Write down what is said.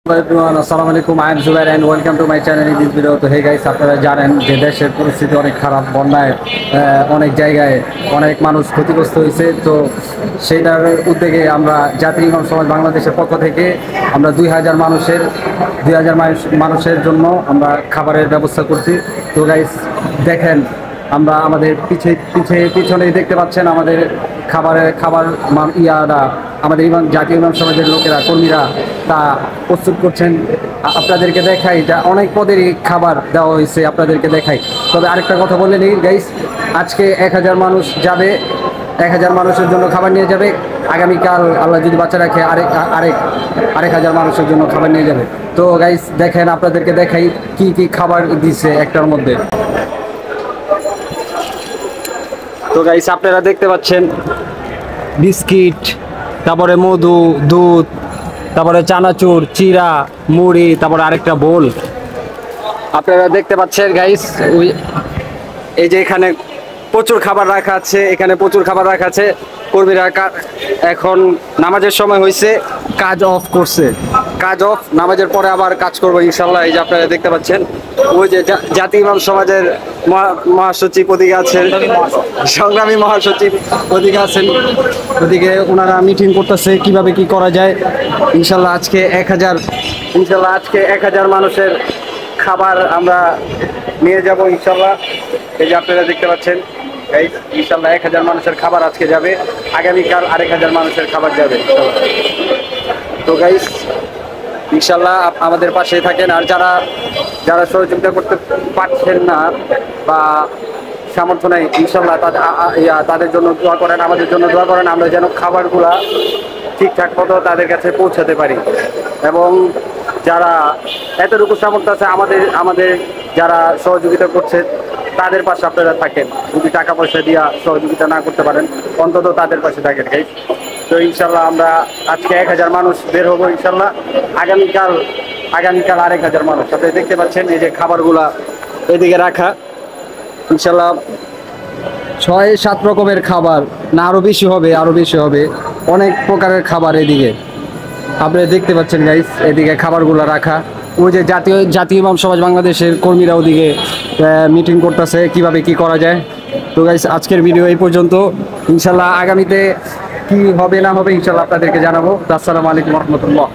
আসসালামু আলাইকুম, I am Zubair and welcome to my channel in this video. তো hey guys, আপনারা জানেন যে দেশের পরিস্থিতি অনেক খারাপ, বন্যায় অনেক জায়গায় অনেক মানুষ ক্ষতিগ্রস্ত হয়েছে। তো সেইটার উদ্যোগে আমরা জাতীয় ইমাম সমাজ বাংলাদেশের পক্ষ থেকে আমরা 2000 মানুষের জন্য আমরা খাবারের ব্যবস্থা করছি। তো গাইস দেখেন, আমরা আমাদের পিছনেই দেখতে পাচ্ছেন আমাদের খাবার আমাদের জাতীয় ইমাম সমাজের লোকেরা, কর্মীরা তা প্রস্তুত করছেন। আপনাদেরকে দেখাই, এটা অনেক পদেরই খাবার দেওয়া হয়েছে, আপনাদেরকে দেখাই। তবে আরেকটা কথা বলে নিই গাইস, আজকে 1000 মানুষ যাবে, 1000 মানুষের জন্য খাবার নিয়ে যাবে। আগামীকাল আল্লাহ যদি বাচ্চা রাখে আরেক হাজার মানুষের জন্য খাবার নিয়ে যাবে। তো গাইস দেখেন, আপনাদেরকে দেখাই কি কি খাবার দিচ্ছে একটার মধ্যে। তো গাইস আপনারা দেখতে পাচ্ছেন বিস্কিট, তারপরে মধু, দুধ, তারপরে চানাচুর, চিরা, মুড়ি, তারপরে আরেকটা বোল আপনারা দেখতে পাচ্ছেন গাইস। এই যে এখানে প্রচুর খাবার রাখা আছে, কর্মীরা এখন নামাজের সময় হয়েছে, কাজ অফ করছে, নামাজের পরে আবার কাজ করবো ইনশাল্লাহ। এই যে আপনারা দেখতে পাচ্ছেন, ওই যে জাতীয় ইমাম সমাজের মহাসচিব ওদিকে আছেন, সংগ্রামী মহাসচিব ওদিকে আছেন, ওদিকে ওনারা মিটিং করতেছে কিভাবে কি করা যায়। ইনশাল্লাহ আজকে 1000 মানুষের খাবার আমরা নিয়ে যাব ইনশাল্লাহ। এই যে আপনারা দেখতে পাচ্ছেন ইনশাল্লাহ 1000 মানুষের খাবার আজকে যাবে, আগামীকাল 1000 মানুষের খাবার যাবে। তো গাইস ইনশাল্লাহ আমাদের পাশে থাকেন। আর যারা সহযোগিতা করতে পারছেন না বা সামর্থ্য নেই, ইনশাল্লাহ তাদের জন্য দোয়া করেন, আমাদের জন্য দোয়া করেন, আমরা যেন খাবারগুলা ঠিকঠাক মতো তাদের কাছে পৌঁছাতে পারি। এবং যারা এতটুকু সামর্থ্য আছে, আমাদের যারা সহযোগিতা করছে তাদের পাশে আপনারা থাকেন। যদি টাকা পয়সা দিয়া সহযোগিতা না করতে পারেন, অন্তত তাদের পাশে থাকেন গাইস। তো ইনশাল্লাহ আমরা আজকে 1000 মানুষ বের হবো ইনশাল্লাহ। আগামীকাল 1000 মানুষ। আপনারা দেখতে পাচ্ছেন এই যে খাবারগুলা এদিকে রাখা, ইনশাল্লাহ 6-7 রকমের খাবার, না আরো বেশি হবে, অনেক প্রকারের খাবার এদিকে আপনারা দেখতে পাচ্ছেন গাইস। এদিকে খাবারগুলো রাখা, ওই যে জাতীয় ইমাম সমাজ বাংলাদেশের কর্মীরা ওদিকে মিটিং করতেছে কিভাবে কি করা যায়। তো গাইস আজকের ভিডিও এই পর্যন্ত, ইনশাল্লাহ আগামীতে কি হবে না হবে ইনশাল্লাহ আপনাদেরকে জানাবো। আসসালামু আলাইকুম রহমতুল্লাহ।